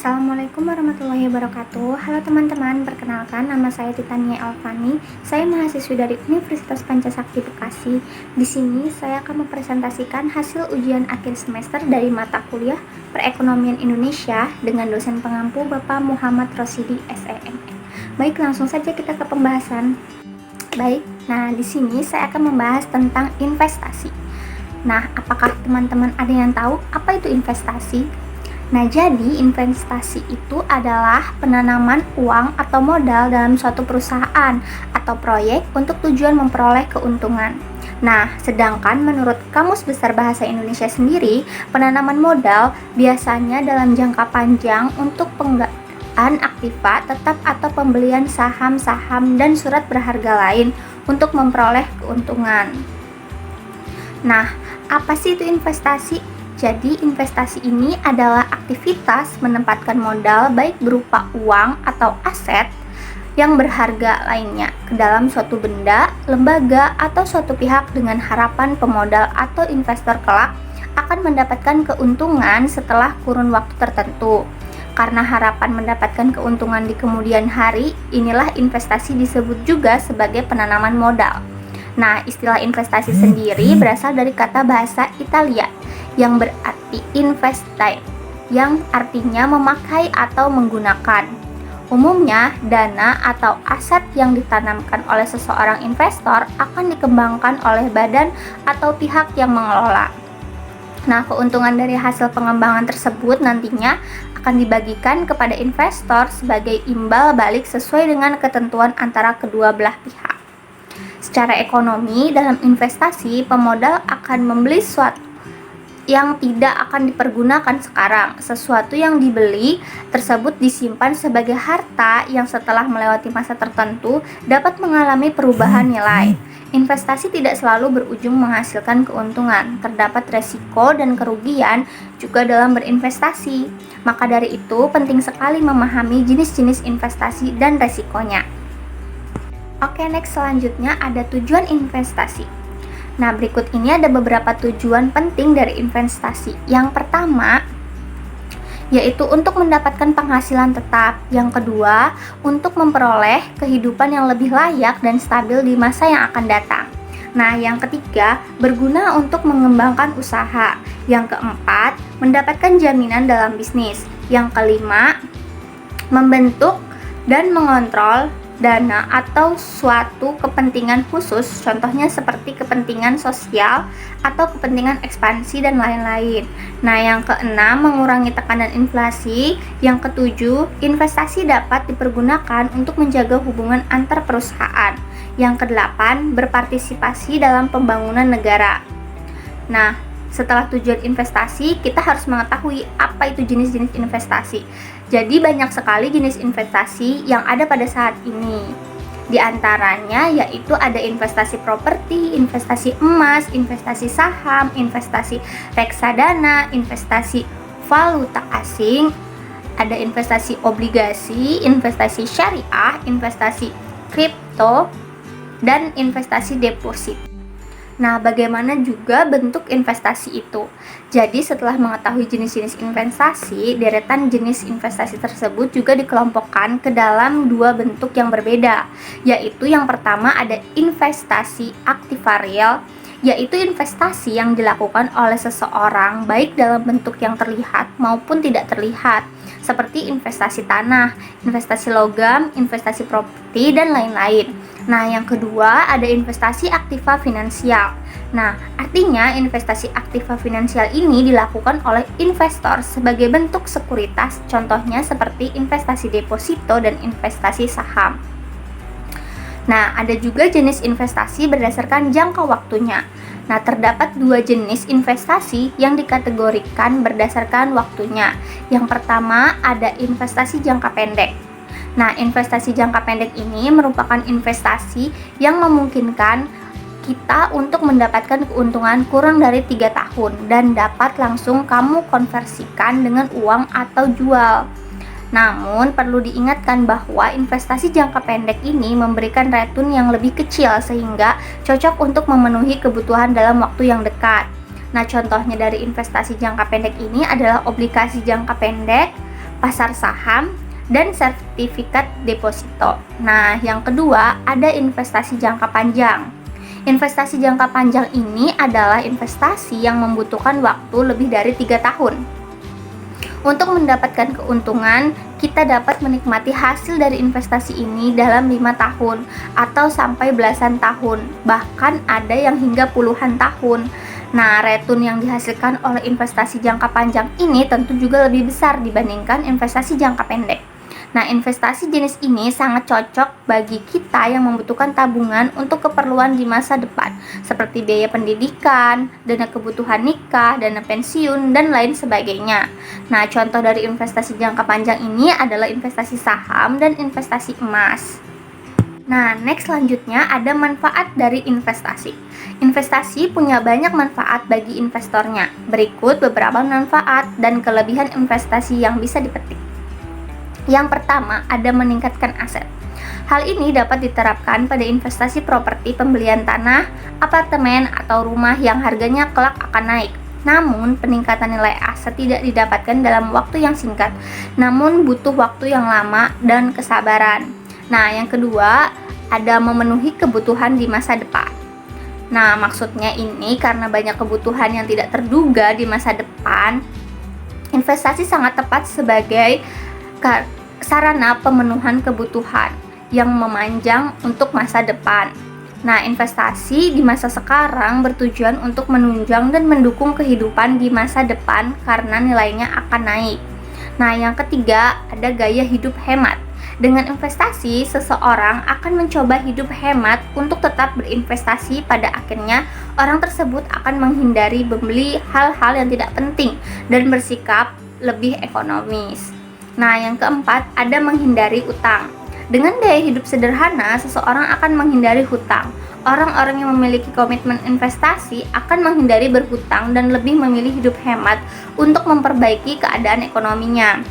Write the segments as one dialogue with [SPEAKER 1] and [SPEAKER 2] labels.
[SPEAKER 1] Assalamualaikum warahmatullahi wabarakatuh. Halo teman-teman, perkenalkan nama saya Titania Alfani. Saya mahasiswi dari Universitas Pancasakti Bekasi. Di sini saya akan mempresentasikan hasil ujian akhir semester dari mata kuliah Perekonomian Indonesia dengan dosen pengampu Bapak Muhammad Rosidi SEMM. Baik, langsung saja kita ke pembahasan. Baik, nah di sini saya akan membahas tentang investasi. Nah, apakah teman-teman ada yang tahu apa itu investasi? Nah, jadi investasi itu adalah penanaman uang atau modal dalam suatu perusahaan atau proyek untuk tujuan memperoleh keuntungan. Nah, sedangkan menurut Kamus Besar Bahasa Indonesia sendiri, penanaman modal biasanya dalam jangka panjang untuk penggunaan aktiva tetap atau pembelian saham-saham dan surat berharga lain untuk memperoleh keuntungan. Nah, apa sih itu investasi? Jadi, investasi ini adalah aktivitas menempatkan modal baik berupa uang atau aset yang berharga lainnya ke dalam suatu benda, lembaga, atau suatu pihak dengan harapan pemodal atau investor kelak akan mendapatkan keuntungan setelah kurun waktu tertentu. Karena harapan mendapatkan keuntungan di kemudian hari, inilah investasi disebut juga sebagai penanaman modal. Nah, istilah investasi sendiri berasal dari kata bahasa Italia yang berarti investare, yang artinya memakai atau menggunakan. Umumnya, dana atau aset yang ditanamkan oleh seseorang investor akan dikembangkan oleh badan atau pihak yang mengelola. Nah, keuntungan dari hasil pengembangan tersebut nantinya akan dibagikan kepada investor sebagai imbal balik sesuai dengan ketentuan antara kedua belah pihak. Secara ekonomi, dalam investasi, pemodal akan membeli suatu yang tidak akan dipergunakan sekarang. Sesuatu yang dibeli tersebut disimpan sebagai harta yang setelah melewati masa tertentu dapat mengalami perubahan nilai. Investasi tidak selalu berujung menghasilkan keuntungan. Terdapat resiko dan kerugian juga dalam berinvestasi. Maka dari itu, penting sekali memahami jenis-jenis investasi dan resikonya. Oke, next, selanjutnya ada tujuan investasi. Nah, berikut ini ada beberapa tujuan penting dari investasi. Yang pertama, yaitu untuk mendapatkan penghasilan tetap. Yang kedua, untuk memperoleh kehidupan yang lebih layak dan stabil di masa yang akan datang. Nah, yang ketiga, berguna untuk mengembangkan usaha. Yang keempat, mendapatkan jaminan dalam bisnis. Yang kelima, membentuk dan mengontrol dana atau suatu kepentingan khusus, contohnya seperti kepentingan sosial atau kepentingan ekspansi dan lain-lain. Nah, yang keenam, mengurangi tekanan inflasi. Yang ketujuh, investasi dapat dipergunakan untuk menjaga hubungan antar perusahaan. Yang kedelapan, berpartisipasi dalam pembangunan negara. Nah, setelah tujuan investasi, kita harus mengetahui apa itu jenis-jenis investasi. Jadi banyak sekali jenis investasi yang ada pada saat ini. Di antaranya yaitu ada investasi properti, investasi emas, investasi saham, investasi reksadana, investasi valuta asing, ada investasi obligasi, investasi syariah, investasi kripto, dan investasi deposit. Nah, bagaimana juga bentuk investasi itu? Jadi, setelah mengetahui jenis-jenis investasi, deretan jenis investasi tersebut juga dikelompokkan ke dalam dua bentuk yang berbeda, yaitu yang pertama ada investasi aktiva real, yaitu investasi yang dilakukan oleh seseorang baik dalam bentuk yang terlihat maupun tidak terlihat, seperti investasi tanah, investasi logam, investasi properti, dan lain-lain. Nah, yang kedua ada investasi aktiva finansial. Nah, artinya investasi aktiva finansial ini dilakukan oleh investor sebagai bentuk sekuritas, contohnya seperti investasi deposito dan investasi saham. Nah, ada juga jenis investasi berdasarkan jangka waktunya. Nah, terdapat dua jenis investasi yang dikategorikan berdasarkan waktunya. Yang pertama ada investasi jangka pendek. Nah, investasi jangka pendek ini merupakan investasi yang memungkinkan kita untuk mendapatkan keuntungan kurang dari 3 tahun dan dapat langsung kamu konversikan dengan uang atau jual. Namun, perlu diingatkan bahwa investasi jangka pendek ini memberikan return yang lebih kecil sehingga cocok untuk memenuhi kebutuhan dalam waktu yang dekat. Nah, contohnya dari investasi jangka pendek ini adalah obligasi jangka pendek, pasar saham, dan sertifikat deposito. Nah, yang kedua ada investasi jangka panjang. Investasi jangka panjang ini adalah investasi yang membutuhkan waktu lebih dari 3 tahun. Untuk mendapatkan keuntungan, kita dapat menikmati hasil dari investasi ini dalam 5 tahun atau sampai belasan tahun, bahkan ada yang hingga puluhan tahun. Nah, return yang dihasilkan oleh investasi jangka panjang ini tentu juga lebih besar dibandingkan investasi jangka pendek. Nah, investasi jenis ini sangat cocok bagi kita yang membutuhkan tabungan untuk keperluan di masa depan, seperti biaya pendidikan, dana kebutuhan nikah, dana pensiun, dan lain sebagainya. Nah, contoh dari investasi jangka panjang ini adalah investasi saham dan investasi emas. Nah, next selanjutnya ada manfaat dari investasi. Investasi punya banyak manfaat bagi investornya. Berikut beberapa manfaat dan kelebihan investasi yang bisa dipetik. Yang pertama, ada meningkatkan aset. Hal ini dapat diterapkan pada investasi properti pembelian tanah, apartemen, atau rumah yang harganya kelak akan naik. Namun, peningkatan nilai aset tidak didapatkan dalam waktu yang singkat, namun butuh waktu yang lama dan kesabaran. Nah, yang kedua, ada memenuhi kebutuhan di masa depan. Nah, maksudnya ini karena banyak kebutuhan yang tidak terduga di masa depan, investasi sangat tepat sebagai sarana pemenuhan kebutuhan yang memanjang untuk masa depan. Nah, investasi di masa sekarang bertujuan untuk menunjang dan mendukung kehidupan di masa depan karena nilainya akan naik. Nah, yang ketiga, ada gaya hidup hemat. Dengan investasi, seseorang akan mencoba hidup hemat untuk tetap berinvestasi. Pada akhirnya, orang tersebut akan menghindari membeli hal-hal yang tidak penting dan bersikap lebih ekonomis. Nah, yang keempat, ada menghindari utang. Dengan gaya hidup sederhana, seseorang akan menghindari hutang. Orang-orang yang memiliki komitmen investasi akan menghindari berhutang dan lebih memilih hidup hemat untuk memperbaiki keadaan ekonominya.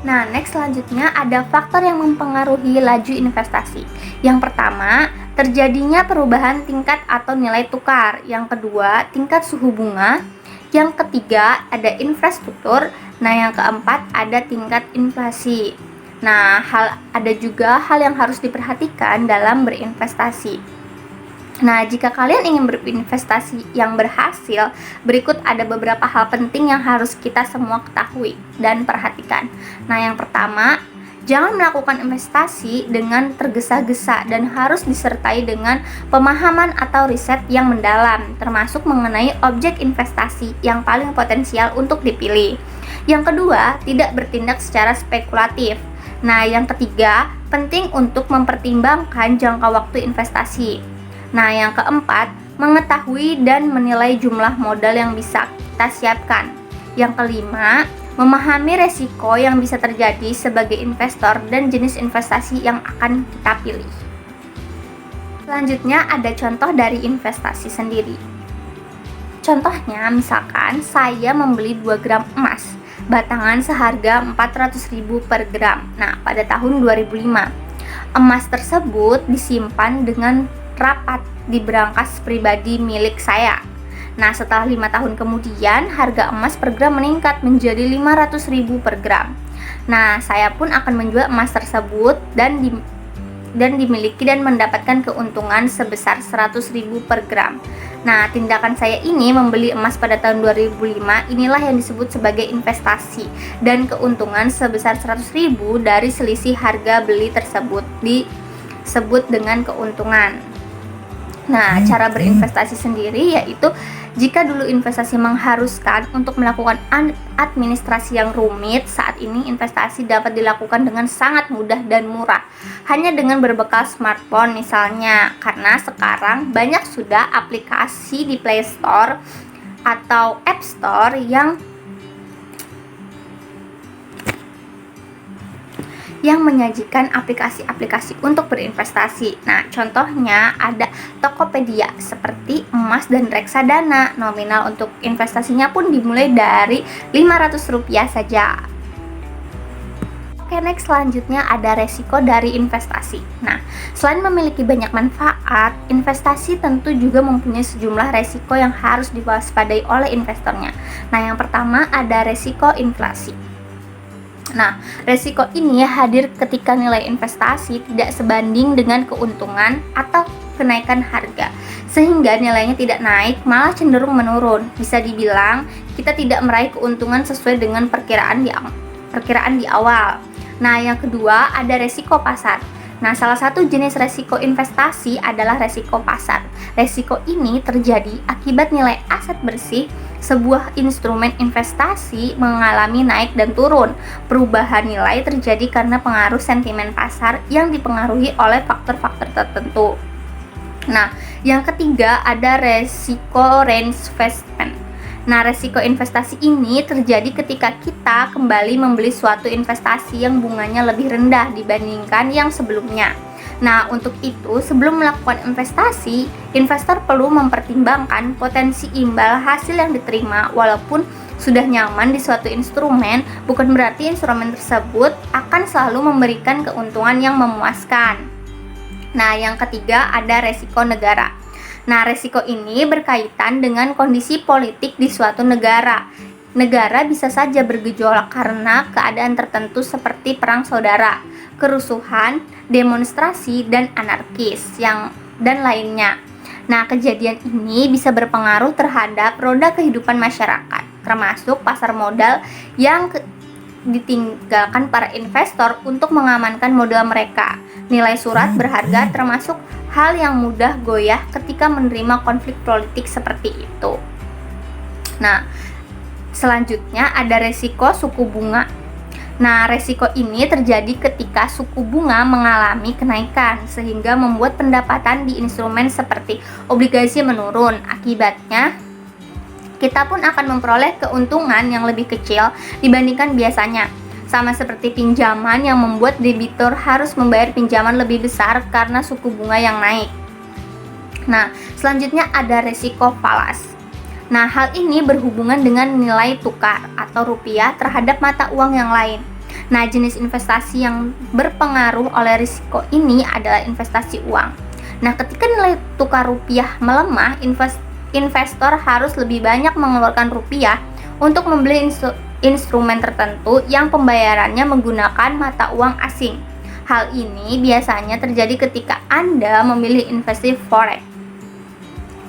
[SPEAKER 1] Nah, next selanjutnya ada faktor yang mempengaruhi laju investasi. Yang pertama, terjadinya perubahan tingkat atau nilai tukar. Yang kedua, tingkat suhu bunga. Yang ketiga, ada infrastruktur. Nah, yang keempat, ada tingkat inflasi. Nah, ada juga hal yang harus diperhatikan dalam berinvestasi. Nah, jika kalian ingin berinvestasi yang berhasil, berikut ada beberapa hal penting yang harus kita semua ketahui dan perhatikan. Nah, yang pertama, jangan melakukan investasi dengan tergesa-gesa dan harus disertai dengan pemahaman atau riset yang mendalam, termasuk mengenai objek investasi yang paling potensial untuk dipilih. Yang kedua, tidak bertindak secara spekulatif. Nah, yang ketiga, penting untuk mempertimbangkan jangka waktu investasi. Nah, yang keempat, mengetahui dan menilai jumlah modal yang bisa kita siapkan. Yang kelima, memahami resiko yang bisa terjadi sebagai investor dan jenis investasi yang akan kita pilih. Selanjutnya ada contoh dari investasi sendiri. Contohnya, misalkan saya membeli 2 gram emas batangan seharga 400.000 per gram. Nah, pada tahun 2005, emas tersebut disimpan dengan rapat di brankas pribadi milik saya. Nah, setelah 5 tahun kemudian, harga emas per gram meningkat menjadi 500.000 per gram. Nah, saya pun akan menjual emas tersebut dan dimiliki dan mendapatkan keuntungan sebesar 100.000 per gram. Nah, tindakan saya ini membeli emas pada tahun 2005, inilah yang disebut sebagai investasi, dan keuntungan sebesar 100.000 dari selisih harga beli tersebut disebut dengan keuntungan. Nah, cara berinvestasi sendiri yaitu jika dulu investasi mengharuskan untuk melakukan administrasi yang rumit, saat ini investasi dapat dilakukan dengan sangat mudah dan murah, hanya dengan berbekal smartphone misalnya, karena sekarang banyak sudah aplikasi di Play Store atau App Store yang menyajikan aplikasi-aplikasi untuk berinvestasi. Nah, contohnya ada Tokopedia seperti emas dan reksadana. Nominal untuk investasinya pun dimulai dari Rp500 saja. Oke, next selanjutnya ada resiko dari investasi. Nah, selain memiliki banyak manfaat, investasi tentu juga mempunyai sejumlah resiko yang harus diwaspadai oleh investornya. Nah, yang pertama ada resiko inflasi. Nah, resiko ini hadir ketika nilai investasi tidak sebanding dengan keuntungan atau kenaikan harga, sehingga nilainya tidak naik, malah cenderung menurun. Bisa dibilang, kita tidak meraih keuntungan sesuai dengan perkiraan di awal. Nah, yang kedua ada resiko pasar. Nah, salah satu jenis resiko investasi adalah resiko pasar. Resiko ini terjadi akibat nilai aset bersih sebuah instrumen investasi mengalami naik dan turun. Perubahan nilai terjadi karena pengaruh sentimen pasar yang dipengaruhi oleh faktor-faktor tertentu. Nah, yang ketiga ada resiko reinvestment. Nah, resiko investasi ini terjadi ketika kita kembali membeli suatu investasi yang bunganya lebih rendah dibandingkan yang sebelumnya. Nah, untuk itu, sebelum melakukan investasi, investor perlu mempertimbangkan potensi imbal hasil yang diterima. Walaupun sudah nyaman di suatu instrumen, bukan berarti instrumen tersebut akan selalu memberikan keuntungan yang memuaskan. Nah, yang ketiga ada resiko negara. Nah, resiko ini berkaitan dengan kondisi politik di suatu negara. Negara bisa saja bergejolak karena keadaan tertentu seperti perang saudara, kerusuhan, demonstrasi, dan anarkis dan lainnya. Nah, kejadian ini bisa berpengaruh terhadap roda kehidupan masyarakat, termasuk pasar modal yang ditinggalkan para investor untuk mengamankan modal mereka. Nilai surat berharga termasuk hal yang mudah goyah ketika menerima konflik politik seperti itu. Nah, selanjutnya ada resiko suku bunga. Nah, resiko ini terjadi ketika suku bunga mengalami kenaikan sehingga membuat pendapatan di instrumen seperti obligasi menurun. Akibatnya, kita pun akan memperoleh keuntungan yang lebih kecil dibandingkan biasanya. Sama seperti pinjaman yang membuat debitur harus membayar pinjaman lebih besar karena suku bunga yang naik. Nah, selanjutnya ada resiko falas. Nah, hal ini berhubungan dengan nilai tukar atau rupiah terhadap mata uang yang lain. Nah, jenis investasi yang berpengaruh oleh risiko ini adalah investasi uang. Nah, ketika nilai tukar rupiah melemah, investor harus lebih banyak mengeluarkan rupiah untuk membeli instrumen tertentu yang pembayarannya menggunakan mata uang asing. Hal ini biasanya terjadi ketika Anda memilih investasi forex.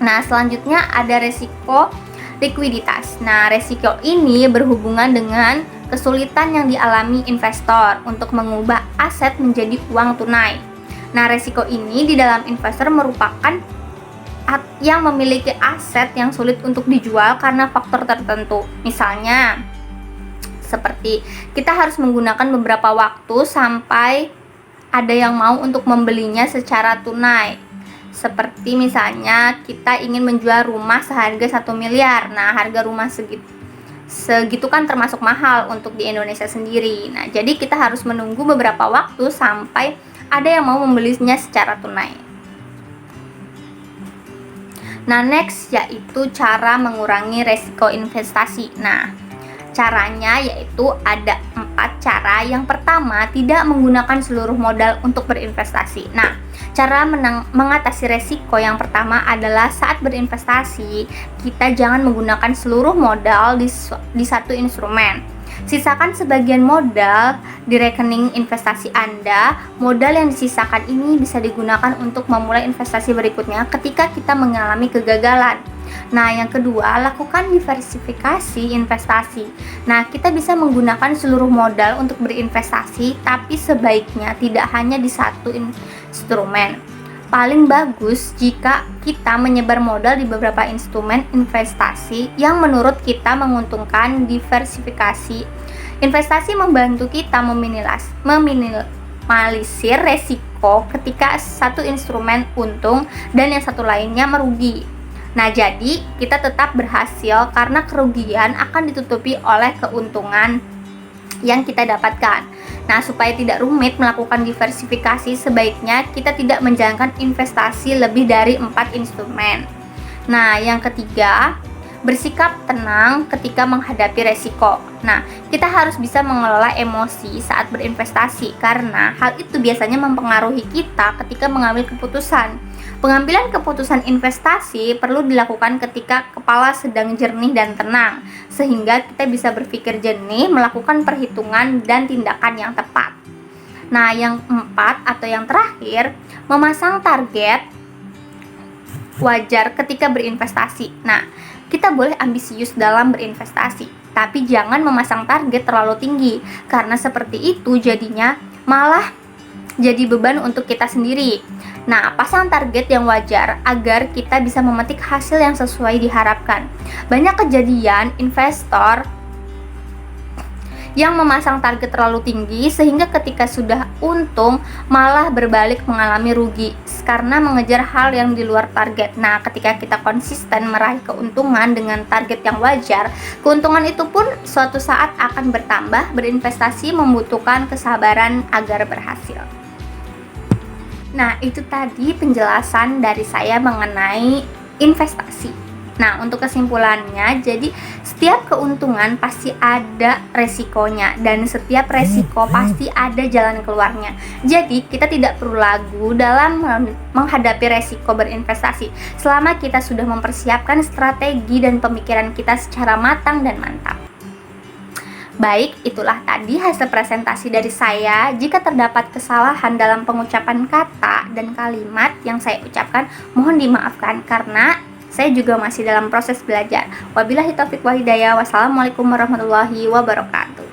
[SPEAKER 1] Nah, selanjutnya ada resiko likuiditas. Nah, resiko ini berhubungan dengan kesulitan yang dialami investor untuk mengubah aset menjadi uang tunai. Nah, resiko ini di dalam investor merupakan yang memiliki aset yang sulit untuk dijual karena faktor tertentu. Misalnya, seperti kita harus menggunakan beberapa waktu sampai ada yang mau untuk membelinya secara tunai. Seperti misalnya kita ingin menjual rumah seharga 1 miliar. Nah, harga rumah segitu kan termasuk mahal untuk di Indonesia sendiri. Nah, jadi kita harus menunggu beberapa waktu sampai ada yang mau membelinya secara tunai. Nah, next yaitu cara mengurangi resiko investasi. Nah, caranya yaitu ada 4 cara. Yang pertama, tidak menggunakan seluruh modal untuk berinvestasi. Nah, cara mengatasi resiko yang pertama adalah saat berinvestasi, kita jangan menggunakan seluruh modal di satu instrumen. Sisakan sebagian modal di rekening investasi Anda. Modal yang disisakan ini bisa digunakan untuk memulai investasi berikutnya ketika kita mengalami kegagalan. Nah, yang kedua, lakukan diversifikasi investasi. Nah, kita bisa menggunakan seluruh modal untuk berinvestasi, tapi sebaiknya tidak hanya di satu instrumen. Paling bagus jika kita menyebar modal di beberapa instrumen investasi yang menurut kita menguntungkan. Diversifikasi investasi membantu kita meminimalisir resiko ketika satu instrumen untung dan yang satu lainnya merugi. Nah, jadi kita tetap berhasil karena kerugian akan ditutupi oleh keuntungan yang kita dapatkan. Nah, supaya tidak rumit melakukan diversifikasi, sebaiknya kita tidak menjalankan investasi lebih dari 4 instrumen. Nah, yang ketiga, bersikap tenang ketika menghadapi resiko. Nah, kita harus bisa mengelola emosi saat berinvestasi karena hal itu biasanya mempengaruhi kita ketika mengambil keputusan. Pengambilan keputusan investasi perlu dilakukan ketika kepala sedang jernih dan tenang, sehingga kita bisa berpikir jernih, melakukan perhitungan dan tindakan yang tepat. Nah, yang keempat atau yang terakhir, memasang target wajar ketika berinvestasi. Nah, kita boleh ambisius dalam berinvestasi, tapi jangan memasang target terlalu tinggi, karena seperti itu jadinya malah jadi beban untuk kita sendiri. Nah, pasang target yang wajar agar kita bisa memetik hasil yang sesuai diharapkan. Banyak kejadian investor yang memasang target terlalu tinggi sehingga ketika sudah untung malah berbalik mengalami rugi karena mengejar hal yang di luar target. Nah, ketika kita konsisten meraih keuntungan dengan target yang wajar, keuntungan itu pun suatu saat akan bertambah. Berinvestasi membutuhkan kesabaran agar berhasil. Nah, itu tadi penjelasan dari saya mengenai investasi. Nah, untuk kesimpulannya, jadi setiap keuntungan pasti ada resikonya dan setiap resiko pasti ada jalan keluarnya. Jadi, kita tidak perlu ragu dalam menghadapi resiko berinvestasi selama kita sudah mempersiapkan strategi dan pemikiran kita secara matang dan mantap. Baik, itulah tadi hasil presentasi dari saya. Jika terdapat kesalahan dalam pengucapan kata dan kalimat yang saya ucapkan, mohon dimaafkan karena saya juga masih dalam proses belajar. Wabillahi taufiq wal hidayah. Wassalamualaikum warahmatullahi wabarakatuh.